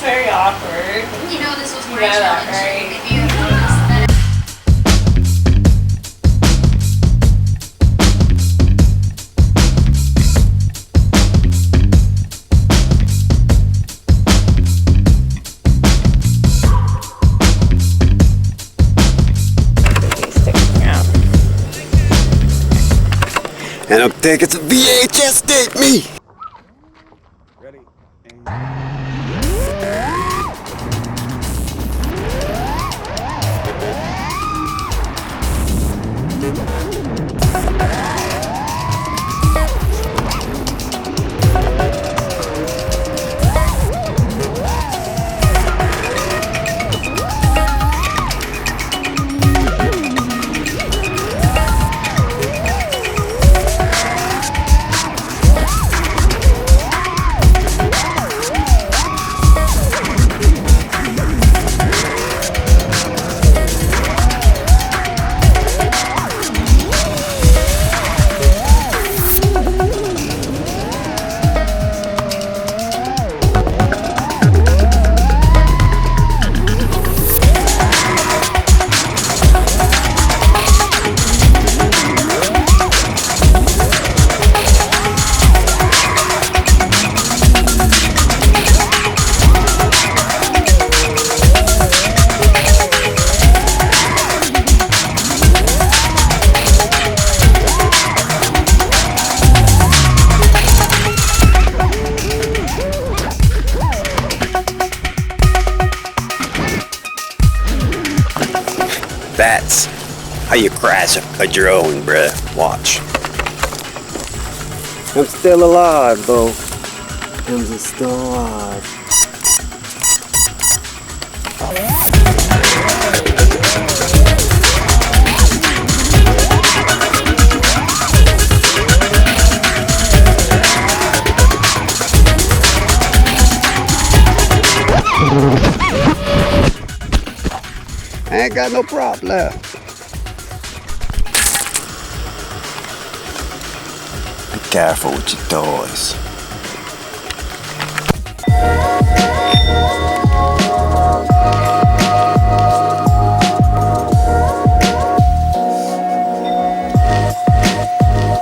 very awkward. You know this was You my know that, challenge. right? If you have noticed that And I'm thinking it's a VHS tape, me! Ready? That's how you crash a drone, bruh. Watch. I'm still alive, though. I'm still alive. I ain't got no prop left. Be careful with your toys.